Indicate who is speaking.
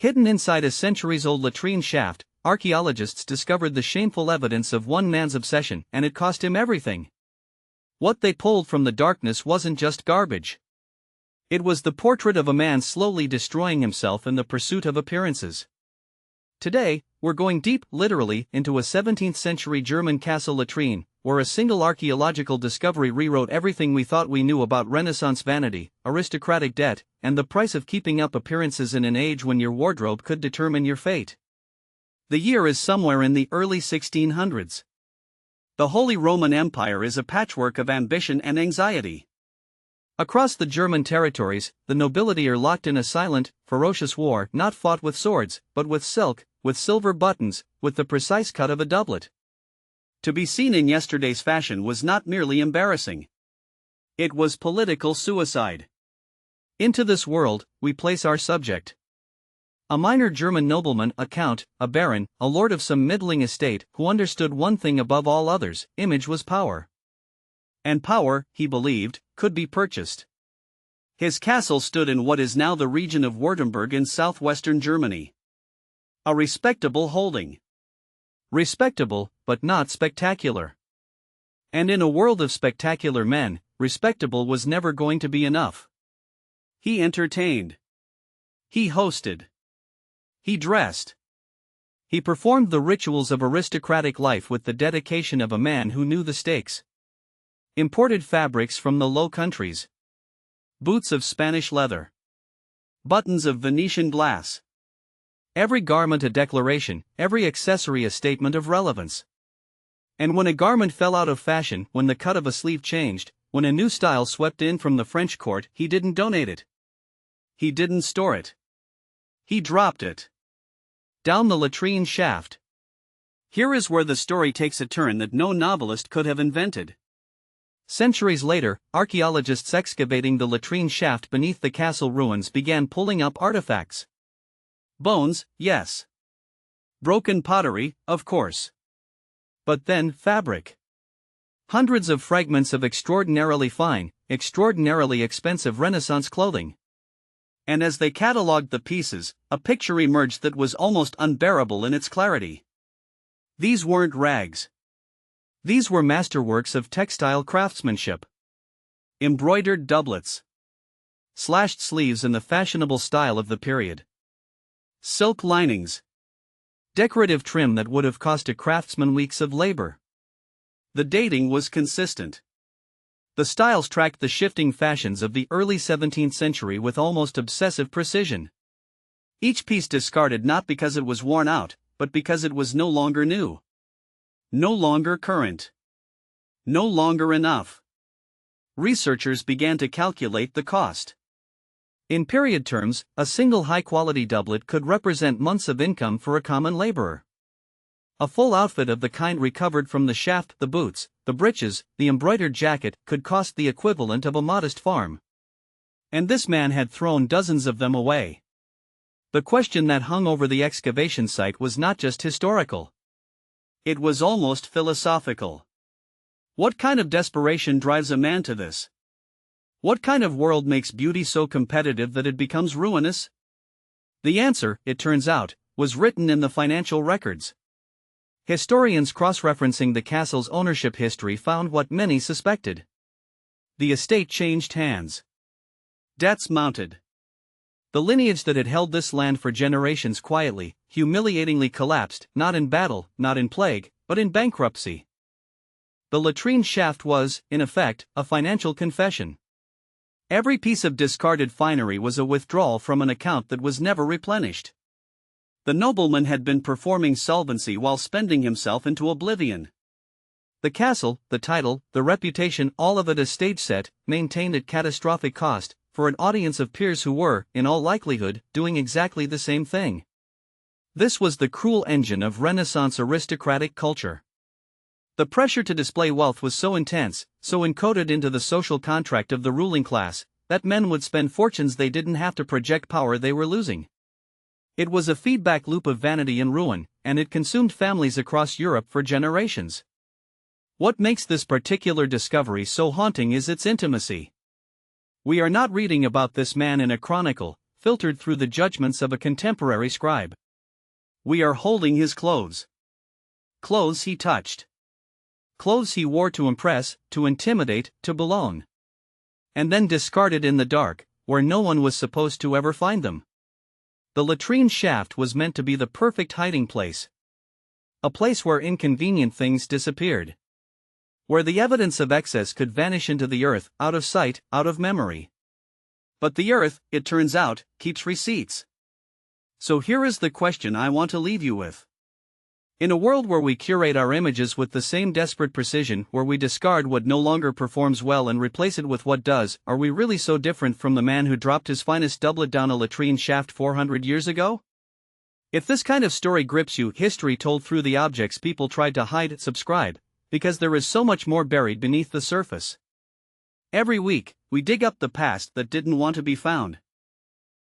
Speaker 1: Hidden inside a centuries-old latrine shaft, archaeologists discovered the shameful evidence of one man's obsession, and it cost him everything. What they pulled from the darkness wasn't just garbage. It was the portrait of a man slowly destroying himself in the pursuit of appearances. Today, we're going deep, literally, into a 17th-century German castle latrine, where a single archaeological discovery rewrote everything we thought we knew about Renaissance vanity, aristocratic debt, and the price of keeping up appearances in an age when your wardrobe could determine your fate. The year is somewhere in the early 1600s. The Holy Roman Empire is a patchwork of ambition and anxiety. Across the German territories, the nobility are locked in a silent, ferocious war not fought with swords, but with silk, with silver buttons, with the precise cut of a doublet. To be seen in yesterday's fashion was not merely embarrassing. It was political suicide. Into this world, we place our subject. A minor German nobleman, a count, a baron, a lord of some middling estate, who understood one thing above all others: image was power. And power, he believed, could be purchased. His castle stood in what is now the region of Württemberg in southwestern Germany. A respectable holding. Respectable, but not spectacular. And in a world of spectacular men, respectable was never going to be enough. He entertained. He hosted. He dressed. He performed the rituals of aristocratic life with the dedication of a man who knew the stakes. Imported fabrics from the Low Countries. Boots of Spanish leather. Buttons of Venetian glass. Every garment a declaration, every accessory a statement of relevance. And when a garment fell out of fashion, when the cut of a sleeve changed, when a new style swept in from the French court, he didn't donate it. He didn't store it. He dropped it. Down the latrine shaft. Here is where the story takes a turn that no novelist could have invented. Centuries later, archaeologists excavating the latrine shaft beneath the castle ruins began pulling up artifacts. Bones, yes. Broken pottery, of course. But then fabric. Hundreds of fragments of extraordinarily fine, extraordinarily expensive Renaissance clothing. And as they catalogued the pieces, a picture emerged that was almost unbearable in its clarity. These weren't rags. These were masterworks of textile craftsmanship. Embroidered doublets. Slashed sleeves in the fashionable style of the period. Silk linings. Decorative trim that would have cost a craftsman weeks of labor. The dating was consistent. The styles tracked the shifting fashions of the early 17th century with almost obsessive precision. Each piece discarded not because it was worn out, but because it was no longer new. No longer current. No longer enough. Researchers began to calculate the cost. In period terms, a single high-quality doublet could represent months of income for a common laborer. A full outfit of the kind recovered from the shaft, the boots, the breeches, the embroidered jacket, could cost the equivalent of a modest farm. And this man had thrown dozens of them away. The question that hung over the excavation site was not just historical. It was almost philosophical. What kind of desperation drives a man to this? What kind of world makes beauty so competitive that it becomes ruinous? The answer, it turns out, was written in the financial records. Historians cross-referencing the castle's ownership history found what many suspected. The estate changed hands. Debts mounted. The lineage that had held this land for generations quietly, humiliatingly collapsed, not in battle, not in plague, but in bankruptcy. The latrine shaft was, in effect, a financial confession. Every piece of discarded finery was a withdrawal from an account that was never replenished. The nobleman had been performing solvency while spending himself into oblivion. The castle, the title, the reputation, all of it a stage set, maintained at catastrophic cost, for an audience of peers who were, in all likelihood, doing exactly the same thing. This was the cruel engine of Renaissance aristocratic culture. The pressure to display wealth was so intense, so encoded into the social contract of the ruling class, that men would spend fortunes they didn't have to project power they were losing. It was a feedback loop of vanity and ruin, and it consumed families across Europe for generations. What makes this particular discovery so haunting is its intimacy. We are not reading about this man in a chronicle, filtered through the judgments of a contemporary scribe. We are holding his clothes. Clothes he touched. Clothes he wore to impress, to intimidate, to belong. And then discarded in the dark, where no one was supposed to ever find them. The latrine shaft was meant to be the perfect hiding place. A place where inconvenient things disappeared. Where the evidence of excess could vanish into the earth, out of sight, out of memory. But the earth, it turns out, keeps receipts. So here is the question I want to leave you with. In a world where we curate our images with the same desperate precision, where we discard what no longer performs well and replace it with what does, are we really so different from the man who dropped his finest doublet down a latrine shaft 400 years ago? If this kind of story grips you, history told through the objects people tried to hide, subscribe, because there is so much more buried beneath the surface. Every week, we dig up the past that didn't want to be found.